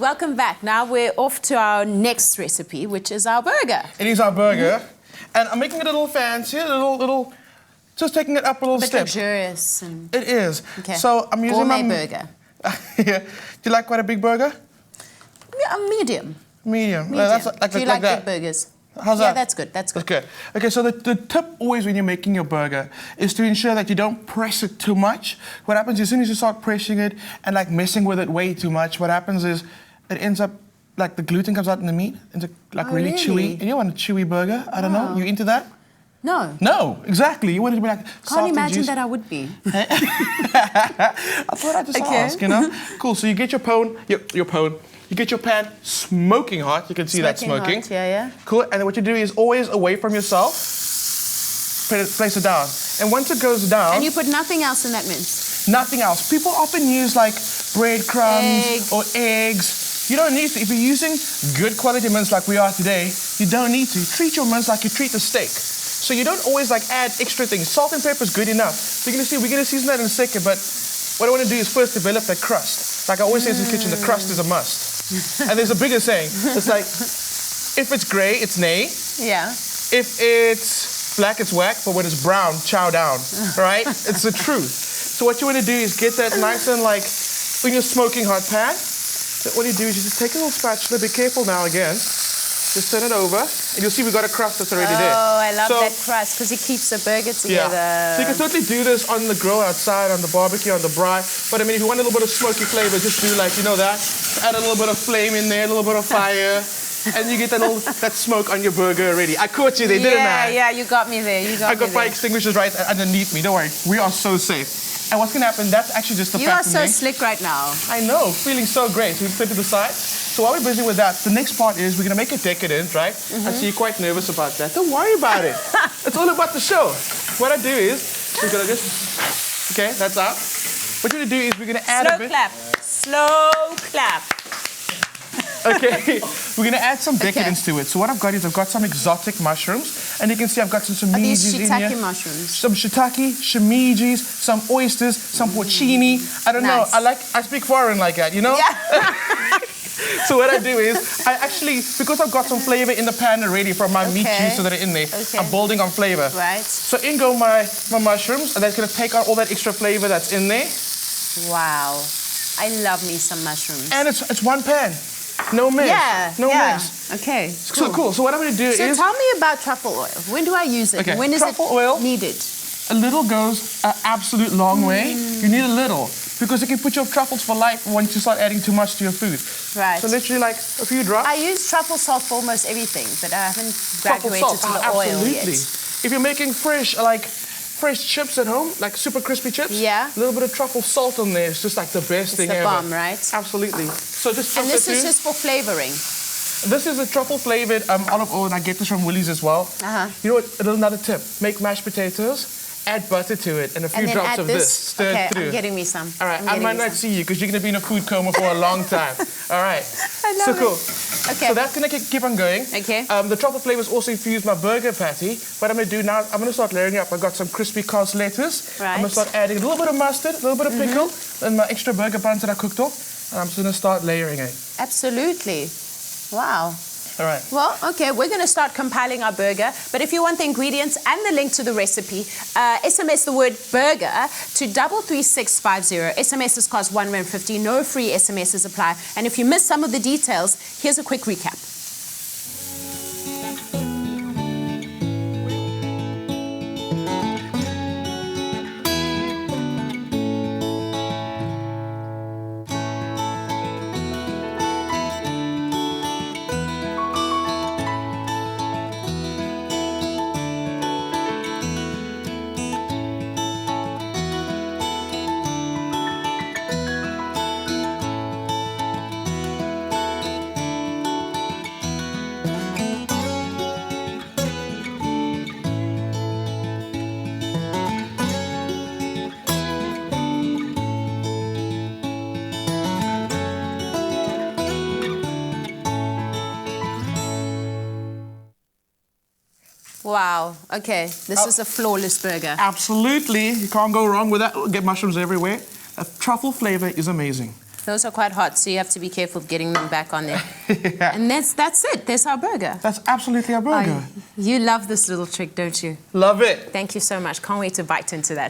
welcome back. Now we're off to our next recipe, which is our burger. It is our burger, and I'm making it a little fancy, just taking it up a little step. Luxurious. And... It is. Okay. So I'm using Gourmet burger. Yeah. Do you like quite a big burger? Yeah, medium. Medium. Medium. That's Do you like big burgers? How's that? Yeah, that's good. That's good. Okay. Okay, so the tip always when you're making your burger is to ensure that you don't press it too much. What happens is as soon as you start pressing it and like messing with it way too much, what happens is it ends up like the gluten comes out in the meat into like really chewy. And you want a chewy burger? I don't know. You into that? No. No, exactly. You want it to be like soft Can't and imagine juicy. that I would be. I thought I'd just ask, you know? Cool, so you get your pan, you get your pan smoking hot. You can see that smoking. Hot. Yeah, yeah. Cool, and then what you do is always away from yourself, place it down. And once it goes down... And you put nothing else in that mince? Nothing else. People often use like breadcrumbs or eggs. You don't need to. If you're using good quality mince like we are today, you don't need to. Treat your mince like you treat a steak. So you don't always like add extra things. Salt and pepper is good enough. So you're gonna season that in a second, but what I want to do is first develop that crust. Like I always say in the kitchen, the crust is a must. And there's a bigger saying. It's like, if it's grey, it's nay. Yeah. If it's black, it's whack. But when it's brown, chow down. Right? It's the truth. So what you want to do is get that nice and like in your smoking hot pan. What you do is you just take a little spatula. Be careful now again. Just turn it over, and you'll see we've got a crust that's already there. Oh, I love that crust because it keeps the burger together. Yeah. So you can totally do this on the grill outside, on the barbecue, on the braai. But I mean, if you want a little bit of smoky flavor, just do like, you know that. Add a little bit of flame in there, a little bit of fire, and you get that smoke on your burger already. I caught you there, didn't I? Yeah, you got me there. I got fire extinguishers right underneath me. Don't worry, we are so safe. And what's gonna happen? That's actually just the You are so slick right now. I know, feeling so great. So we put it to the side. So while we're busy with that, the next part is we're gonna make it decadent, right? I see you're quite nervous about that. Don't worry about it. It's all about the show. What I do is, we're gonna just, okay, that's out. What you're gonna do is we're gonna add a bit. Slow clap. Okay, we're gonna add some decadence to it. So what I've got is I've got some exotic mushrooms, and you can see I've got some shimijis in here. Shiitake mushrooms. Some shiitake, shimijis, some oysters, some porcini. I don't know. I speak foreign like that, you know? Yeah. So what I do is, I actually, because I've got some flavor in the pan already from my meat juices that are in there, I'm building on flavor. Right. So in go my mushrooms, and that's gonna take out all that extra flavor that's in there. Wow. I love me some mushrooms. And it's one pan. No mix. Yeah. No mix. Okay. So cool. So what I'm gonna do is... So tell me about truffle oil. When do I use it? Okay. When is truffle it oil, needed? A little goes an absolute long way. You need a little. Because you can put your truffles for life once you start adding too much to your food. Right. So literally like a few drops. I use truffle salt for almost everything, but I haven't graduated to the oil yet. If you're making fresh chips at home, like super crispy chips, a little bit of truffle salt on there is just like the best thing ever. It's the bomb, right? Absolutely. So just and this is just for flavoring. This is a truffle flavored olive oil, and I get this from Woolies as well. You know what? Another tip: make mashed potatoes. Add butter to it and a few drops of this. Stir it through. I'm getting me some. All right, I might not see you because you're going to be in a food coma for a long time. All right. I love cool. Okay. So that's going to keep on going. Okay. The truffle flavors also infused my burger patty. What I'm going to do now, I'm going to start layering it up. I've got some crispy cos lettuce. Right. I'm going to start adding a little bit of mustard, a little bit of pickle, and my extra burger buns that I cooked up. And I'm just going to start layering it. Absolutely. Wow. All right. Well, okay, we're going to start compiling our burger. But if you want the ingredients and the link to the recipe, SMS the word burger to 33650. SMSs cost R1.50. No free SMSs apply. And if you missed some of the details, here's a quick recap. Wow. Okay. This is a flawless burger. Absolutely. You can't go wrong with that. Get mushrooms everywhere. The truffle flavor is amazing. Those are quite hot, so you have to be careful getting them back on there. Yeah. And that's it. There's our burger. That's absolutely our burger. You love this little trick, don't you? Love it. Thank you so much. Can't wait to bite into that.